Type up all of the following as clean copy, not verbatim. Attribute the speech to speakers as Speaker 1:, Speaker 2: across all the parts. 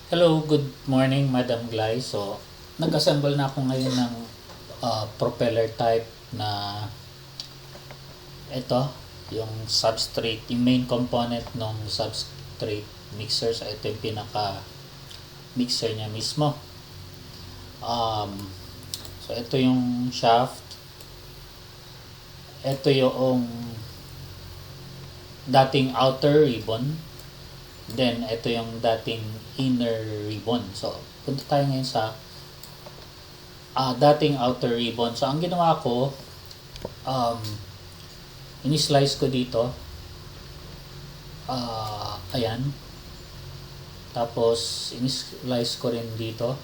Speaker 1: Hello, good morning, Madam Glay. So, nag-assemble na ako ngayon ng propeller type na ito, yung substrate, yung main component ng substrate mixer. So, ito yung pinaka-mixer niya mismo. So, ito yung shaft. Ito yung dating outer ribbon. Then, ito yung dating inner ribbon. So, punta tayo ngayon sa dating outer ribbon. So, ang ginawa ko, ini-slice ko dito. Ayan. Tapos, ini-slice ko rin dito.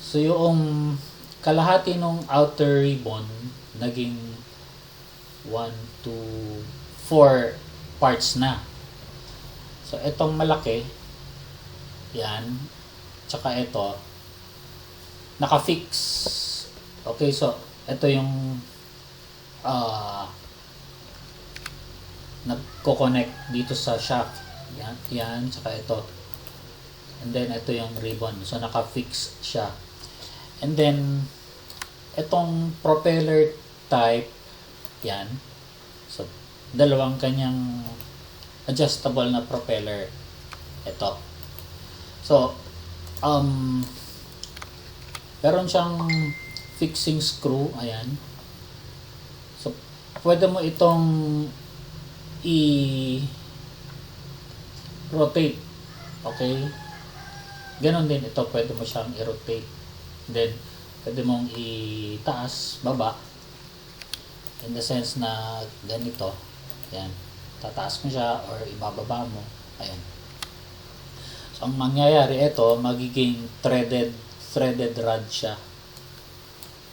Speaker 1: So, yung kalahati ng outer ribbon, naging 1, 2, 4 parts na. So, itong malaki, yan, tsaka ito, naka-fix. Okay, so, ito yung nagko-connect dito sa shaft. Yan, tsaka ito. And then, ito yung ribbon. So, naka-fix siya. And then, itong propeller type, yan. So, dalawang kanyang adjustable na propeller. Ito. So, meron siyang fixing screw. Ayan. So, pwede mo itong i-rotate. Okay? Ganon din ito. Pwede mo siyang i-rotate. Then, pwede mong itaas, baba. In the sense na ganito. Ayan. Tataas mo siya or ibababa mo. Ayan. So, ang mangyayari ito, magiging threaded rod siya.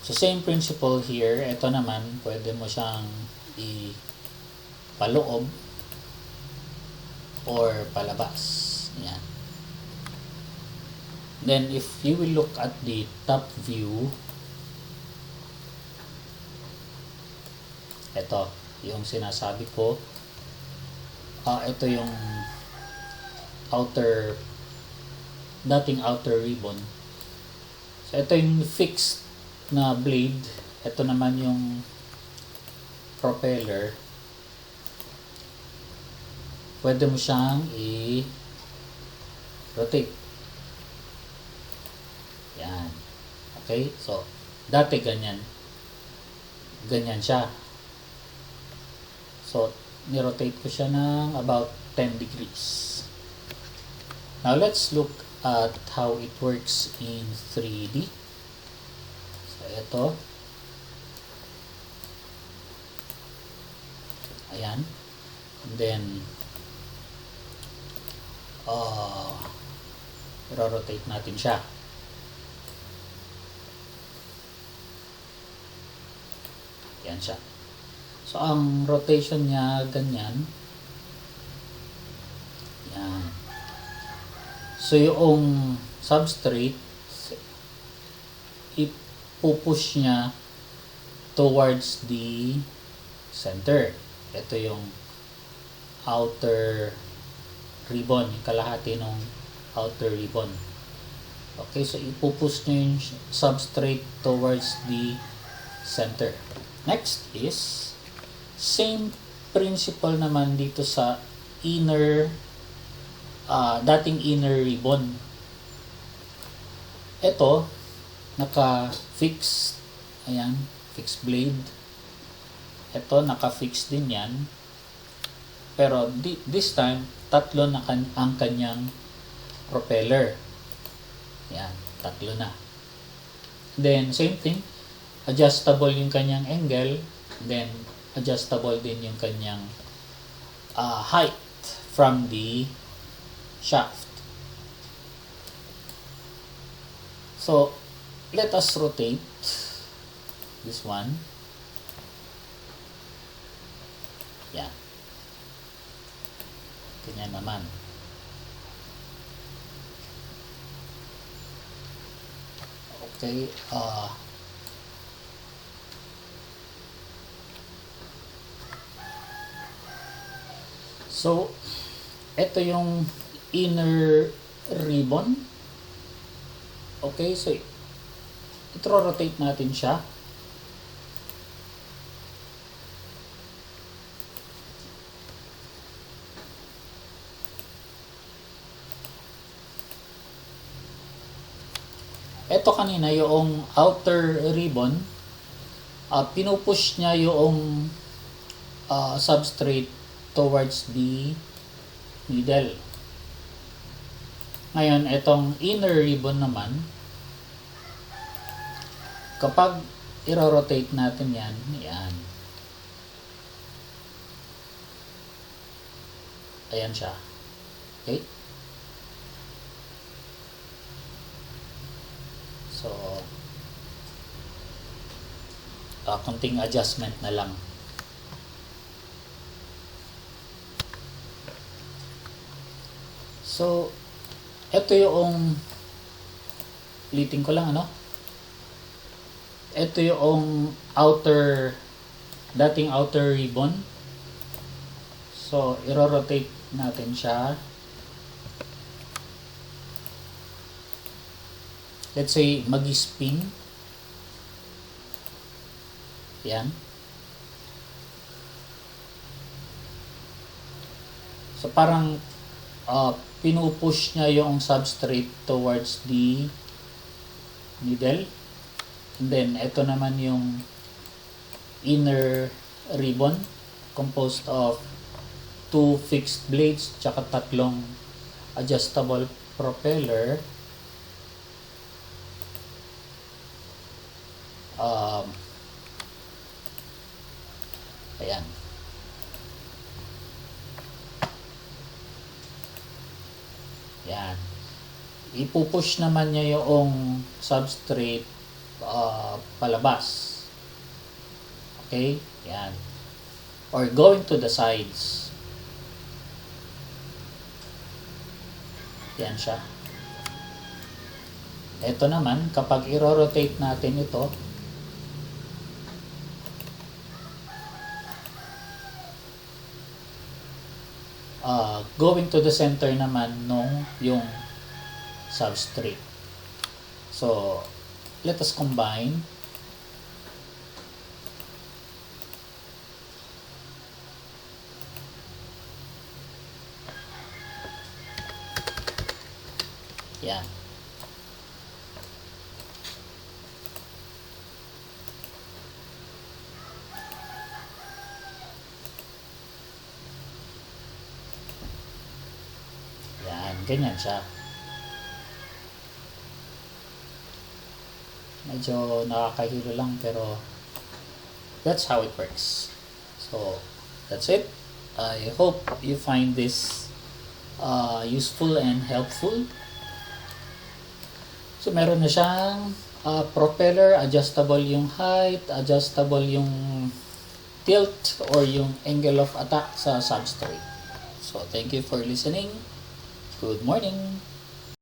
Speaker 1: So, same principle here. Ito naman, pwede mo siyang ipaloob or palabas. Ayan. Then, if you will look at the top view, ito, yung sinasabi ko, ito yung dating outer ribbon. So, ito yung fixed na blade. Ito naman yung propeller. Pwede mo siyang i-rotate. Yan. Okay? So, dati ganyan. Ganyan siya. So, ni-rotate ko siya ng about 10 degrees. Now, let's look at how it works in 3D. So, ito. Ayan. And then, rotate natin siya. Yan siya. So, ang rotation niya, ganyan. Yan. So, yung substrate, ipupush niya towards the center. Ito yung outer ribbon, yung kalahati ng outer ribbon. Okay, so ipupush niya yung substrate towards the center. Next is, same principle naman dito sa dating inner ribbon. Ito, naka-fix. Ayan, fixed blade. Ito, naka-fix din yan. Pero this time, tatlo na ang kanyang propeller. Yan, tatlo na. Then, same thing. Adjustable yung kanyang angle. Then, adjustable din yung kanyang height from the shaft. So, let us rotate this one. Yan. Ganyan naman. Okay. So, ito yung inner ribbon. Okay, so ito-rotate natin siya. Ito kanina yung outer ribbon, pinupush niya yung substrate towards the needle. Ngayon, itong inner ribbon naman, kapag i-rotate natin yan, ayan siya. Okay? So, konting adjustment na lang. So, ito yung ulitin ko lang, ito yung dating outer ribbon. So, i-rotate natin siya. Let's say, mag-spin. Yan. So, parang pinupush niya yung substrate towards the needle. And then, ito naman yung inner ribbon composed of 2 fixed blades tsaka 3 adjustable propeller. Ayan. Yan. Ipupush naman niya yung substrate palabas. Okay? Yan. Or going to the sides. Yan siya. Ito naman, kapag i-rotate natin ito, going to the center naman nung yung substrate. So, let us combine. Yan. Ganyan siya. Medyo nakakahilo lang pero that's how it works. So, that's it. I hope you find this useful and helpful. So, meron na siyang propeller, adjustable yung height, adjustable yung tilt or yung angle of attack sa substrate. So, thank you for listening. Good morning.